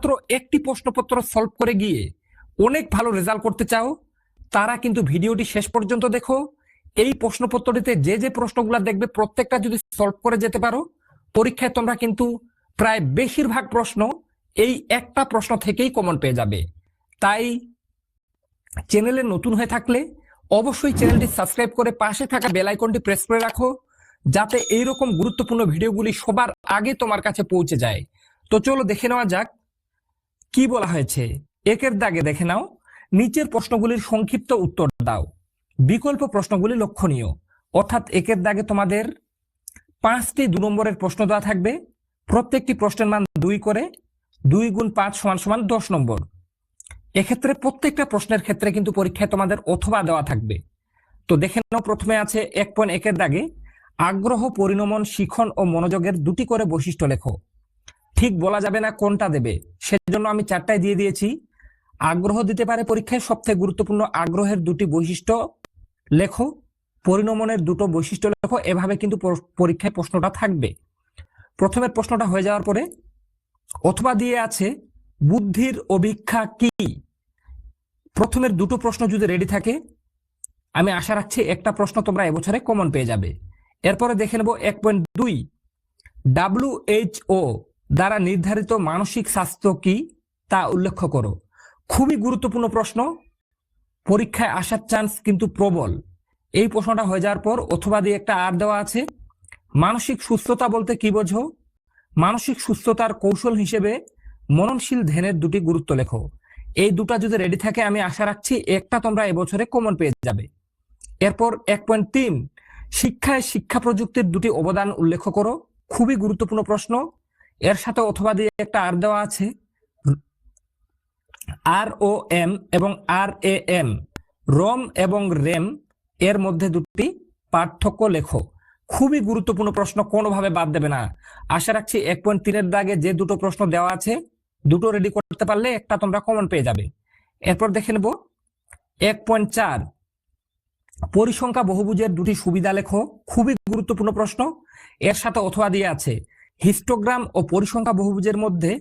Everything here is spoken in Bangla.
মাত্র একটি প্রশ্নপত্র সলভ করে গিয়ে অনেক ভালো রেজাল্ট করতে চাও, তারা কিন্তু ভিডিওটি শেষ পর্যন্ত দেখো। এই প্রশ্নপত্রটিতে যে যে প্রশ্নগুলো দেখবে প্রত্যেকটা যদি সলভ করে যেতে পারো, পরীক্ষায় তোমরা কিন্তু প্রায় বেশিরভাগ প্রশ্ন এই একটা প্রশ্ন থেকেই কমন পেয়ে যাবে। তাই চ্যানেলে নতুন হয়ে থাকলে অবশ্যই চ্যানেলটি সাবস্ক্রাইব করে পাশে থাকা বেল আইকনটি প্রেস করে রাখো, যাতে এইরকম গুরুত্বপূর্ণ ভিডিওগুলি সবার আগে তোমার কাছে পৌঁছে যায়। তো চলো দেখে নেওয়া যাক কি বলা হয়েছে। একের দাগে দেখে নাও, নিচের প্রশ্নগুলির সংক্ষিপ্ত উত্তর দাও। বিকল্প প্রশ্নগুলি লক্ষণীয়, অর্থাৎ একের দাগে তোমাদের 5টি 2 নম্বরের প্রশ্ন দেওয়া থাকবে। প্রত্যেকটি প্রশ্নের মান 2 করে, 2 গুণ 5 = 10 নম্বর। এক্ষেত্রে প্রত্যেকটা প্রশ্নের ক্ষেত্রে কিন্তু পরীক্ষায় তোমাদের অথবা দেওয়া থাকবে। তো দেখে নাও, প্রথমে আছে 1.1 দাগে, আগ্রহ, পরিণমন, শিখন ও মনোযোগের 2টি করে বৈশিষ্ট্য লেখো। ঠিক বলা যাবে না কোনটা দেবে, সেজন্য আমি 4টাই দিয়ে দিয়েছি। আগ্রহ দিতে পারে পরীক্ষায়, সবথেকে গুরুত্বপূর্ণ আগ্রহের 2টি বৈশিষ্ট্য লেখো, পরিণমনের 2টো বৈশিষ্ট্য লেখো। এভাবে কিন্তু পরীক্ষায় প্রশ্নটা থাকবে। প্রথমের প্রশ্নটা হয়ে যাওয়ার পরে অথবা দিয়ে আছে বুদ্ধির অভিক্ষা কি। প্রথমের 2টো প্রশ্ন যদি রেডি থাকে, আমি আশা রাখছি একটা প্রশ্ন তোমরা এবছরে কমন পেয়ে যাবে। এরপরে দেখে নেব 1.2, WHO দ্বারা নির্ধারিত মানসিক স্বাস্থ্য কি তা উল্লেখ করো। খুবই গুরুত্বপূর্ণ প্রশ্ন, পরীক্ষায় আসার চান্স কিন্তু প্রবল। এই প্রশ্নটা হয়ে যাওয়ার পর অথবা দিয়ে একটা আর দেওয়া আছে, মানসিক সুস্থতা বলতে কি বোঝো। মানসিক সুস্থতার কৌশল হিসেবে মননশীল ধ্যানের 2টি গুরুত্ব লেখো। এই 2টা যদি রেডি থাকে, আমি আশা রাখছি একটা তোমরা এবছরে কমন পেয়ে যাবে। এরপর 1.3, শিক্ষায় শিক্ষা প্রযুক্তির 2টি অবদান উল্লেখ করো। খুবই গুরুত্বপূর্ণ প্রশ্ন। এর সাথে অথবা দিয়ে একটা আর দেওয়া আছে, ROM এবং RAM, রম এবং র্যাম এর মধ্যে 2টি পার্থক্য লেখো। খুবই গুরুত্বপূর্ণ প্রশ্ন, কোনোভাবে বাদ দেবে না। আশা রাখছি 1.3 দাগে যে 2টো প্রশ্ন দেওয়া আছে, 2টো রেডি করতে পারলে একটা তোমরা কমন পেয়ে যাবে। এরপর দেখে নেব 1.4, পরিসংখ্যা বহুভুজের 2টি সুবিধা লেখো। খুবই গুরুত্বপূর্ণ প্রশ্ন। এর সাথে অথবা দিয়ে আছে, হিস্টোগ্রাম ও পরিসংখ্যা বহুভুজের মধ্যে